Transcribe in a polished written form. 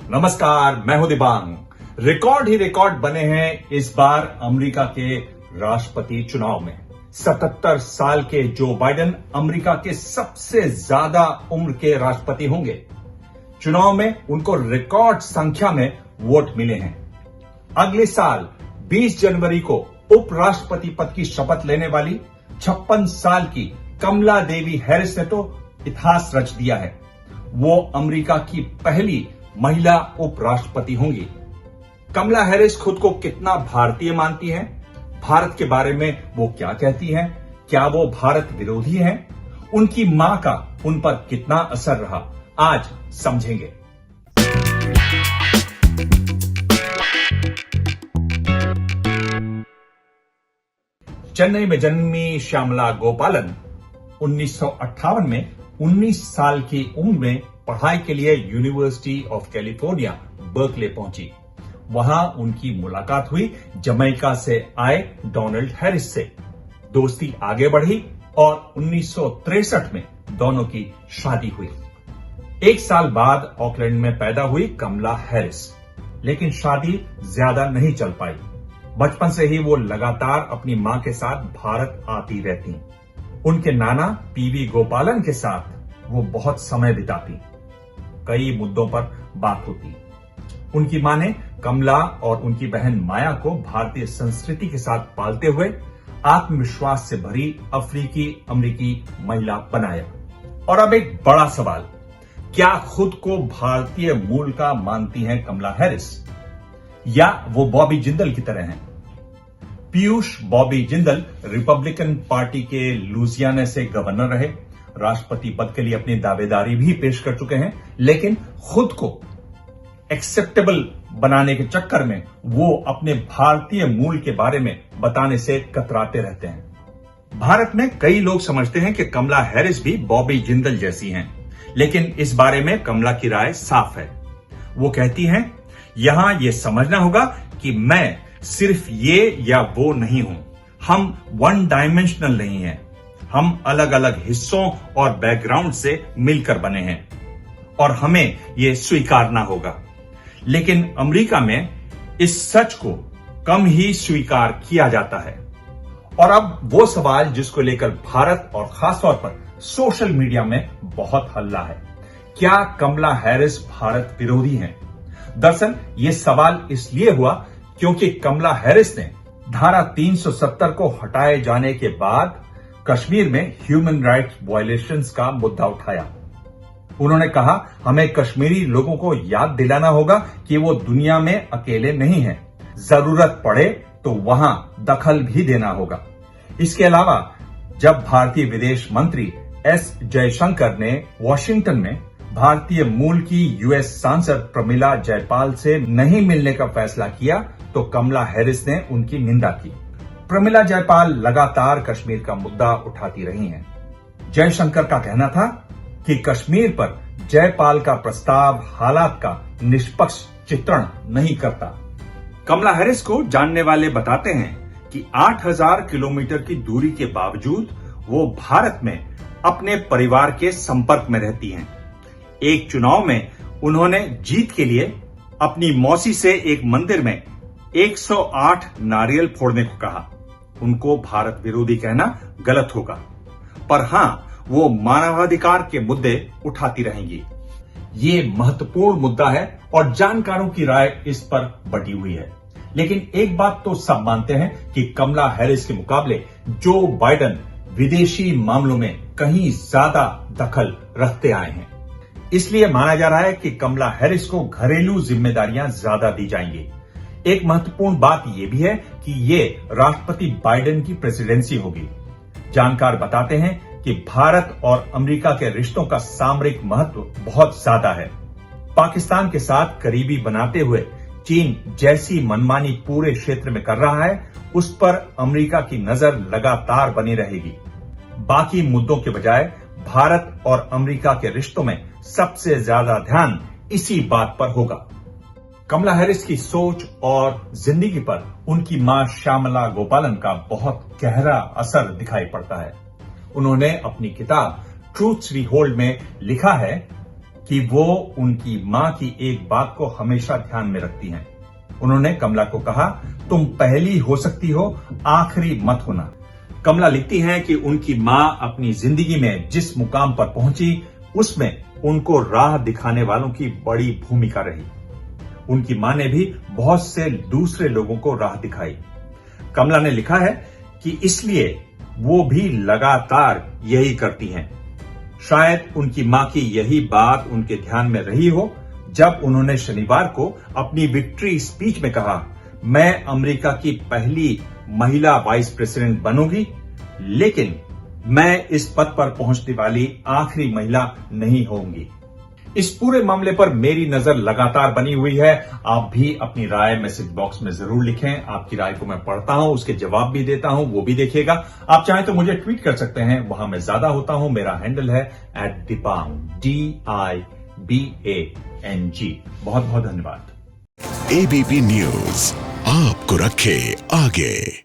नमस्कार, मैं हूं दिबांग। रिकॉर्ड ही रिकॉर्ड बने हैं इस बार अमेरिका के राष्ट्रपति चुनाव में। 77 साल के जो बाइडेन अमेरिका के सबसे ज्यादा उम्र के राष्ट्रपति होंगे। चुनाव में उनको रिकॉर्ड संख्या में वोट मिले हैं। अगले साल 20 जनवरी को उपराष्ट्रपति पद की शपथ लेने वाली 56 साल की कमला देवी हैरिस ने तो इतिहास रच दिया है। वो अमेरिका की पहली महिला उपराष्ट्रपति होंगी। कमला हैरिस खुद को कितना भारतीय मानती हैं? भारत के बारे में वो क्या कहती हैं? क्या वो भारत विरोधी हैं? उनकी मां का उन पर कितना असर रहा, आज समझेंगे। चेन्नई में जन्मी श्यामला गोपालन 1958 में 19 साल की उम्र में पढ़ाई के लिए यूनिवर्सिटी ऑफ कैलिफोर्निया बर्कले पहुंची। वहां उनकी मुलाकात हुई जमैका से आए डोनाल्ड हैरिस से। दोस्ती आगे बढ़ी और 1963 में दोनों की शादी हुई। एक साल बाद ऑकलैंड में पैदा हुई कमला हैरिस, लेकिन शादी ज्यादा नहीं चल पाई। बचपन से ही वो लगातार अपनी मां के साथ भारत आती रहती। उनके नाना पीवी गोपालन के साथ वो बहुत समय बिताती। कई मुद्दों पर बात होती। उनकी मां ने कमला और उनकी बहन माया को भारतीय संस्कृति के साथ पालते हुए आत्मविश्वास से भरी अफ्रीकी अमेरिकी महिला बनाया। और अब एक बड़ा सवाल, क्या खुद को भारतीय मूल का मानती हैं कमला हैरिस, या वो बॉबी जिंदल की तरह हैं? पीयूष बॉबी जिंदल रिपब्लिकन पार्टी के लुजियाना से गवर्नर रहे, राष्ट्रपति पद के लिए अपनी दावेदारी भी पेश कर चुके हैं, लेकिन खुद को एक्सेप्टेबल बनाने के चक्कर में वो अपने भारतीय मूल के बारे में बताने से कतराते रहते हैं। भारत में कई लोग समझते हैं कि कमला हैरिस भी बॉबी जिंदल जैसी हैं, लेकिन इस बारे में कमला की राय साफ है। वो कहती हैं, यहां यह समझना होगा कि मैं सिर्फ ये या वो नहीं हूं। हम वन डायमेंशनल नहीं हैं। हम अलग अलग हिस्सों और बैकग्राउंड से मिलकर बने हैं और हमें यह स्वीकारना होगा। लेकिन अमेरिका में इस सच को कम ही स्वीकार किया जाता है। और अब वो सवाल जिसको लेकर भारत और खासतौर पर सोशल मीडिया में बहुत हल्ला है, क्या कमला हैरिस भारत विरोधी हैं? दरअसल ये सवाल इसलिए हुआ क्योंकि कमला हैरिस ने धारा 370 को हटाए जाने के बाद कश्मीर में ह्यूमन राइट्स वायलेशंस का मुद्दा उठाया। उन्होंने कहा, हमें कश्मीरी लोगों को याद दिलाना होगा कि वो दुनिया में अकेले नहीं हैं। जरूरत पड़े तो वहां दखल भी देना होगा। इसके अलावा जब भारतीय विदेश मंत्री एस जयशंकर ने वॉशिंगटन में भारतीय मूल की यूएस सांसद प्रमिला जयपाल से नहीं मिलने का फैसला किया, तो कमला हैरिस ने उनकी निंदा की। प्रमिला जयपाल लगातार कश्मीर का मुद्दा उठाती रही हैं। जयशंकर का कहना था कि कश्मीर पर जयपाल का प्रस्ताव हालात का निष्पक्ष चित्रण नहीं करता। कमला हैरिस को जानने वाले बताते हैं कि 8000 किलोमीटर की दूरी के बावजूद वो भारत में अपने परिवार के संपर्क में रहती हैं। एक चुनाव में उन्होंने जीत के लिए अपनी मौसी से एक मंदिर में 108 नारियल फोड़ने को कहा। उनको भारत विरोधी कहना गलत होगा, पर हां, वो मानवाधिकार के मुद्दे उठाती रहेंगी। ये महत्वपूर्ण मुद्दा है और जानकारों की राय इस पर बटी हुई है। लेकिन एक बात तो सब मानते हैं कि कमला हैरिस के मुकाबले जो बाइडेन विदेशी मामलों में कहीं ज्यादा दखल रखते आए हैं। इसलिए माना जा रहा है कि कमला हैरिस को घरेलू जिम्मेदारियां ज्यादा दी जाएंगी। एक महत्वपूर्ण बात यह भी है कि ये राष्ट्रपति बाइडेन की प्रेसिडेंसी होगी। जानकार बताते हैं कि भारत और अमेरिका के रिश्तों का सामरिक महत्व बहुत ज्यादा है। पाकिस्तान के साथ करीबी बनाते हुए चीन जैसी मनमानी पूरे क्षेत्र में कर रहा है, उस पर अमेरिका की नजर लगातार बनी रहेगी। बाकी मुद्दों के बजाय भारत और अमेरिका के रिश्तों में सबसे ज्यादा ध्यान इसी बात पर होगा। कमला हैरिस की सोच और जिंदगी पर उनकी मां श्यामला गोपालन का बहुत गहरा असर दिखाई पड़ता है। उन्होंने अपनी किताब ट्रूथ्स वी होल्ड में लिखा है, कि वो उनकी मां की एक बात को हमेशा ध्यान में रखती हैं। उन्होंने कमला को कहा, तुम पहली हो सकती हो, आखिरी मत होना। कमला लिखती हैं कि उनकी मां अपनी जिंदगी में जिस मुकाम पर पहुंची उसमें उनको राह दिखाने वालों की बड़ी भूमिका रही। उनकी मां ने भी बहुत से दूसरे लोगों को राह दिखाई। कमला ने लिखा है कि इसलिए वो भी लगातार यही करती हैं। शायद उनकी मां की यही बात उनके ध्यान में रही हो जब उन्होंने शनिवार को अपनी विक्ट्री स्पीच में कहा, मैं अमेरिका की पहली महिला वाइस प्रेसिडेंट बनूंगी, लेकिन मैं इस पद पर पहुंचने वाली आखिरी महिला नहीं होंगी। इस पूरे मामले पर मेरी नजर लगातार बनी हुई है। आप भी अपनी राय मैसेज बॉक्स में जरूर लिखें। आपकी राय को मैं पढ़ता हूं, उसके जवाब भी देता हूं, वो भी देखिएगा। आप चाहें तो मुझे ट्वीट कर सकते हैं, वहां मैं ज्यादा होता हूं। मेरा हैंडल है @Dibang DIBANG। बहुत बहुत धन्यवाद। एबीपी न्यूज आपको रखे आगे।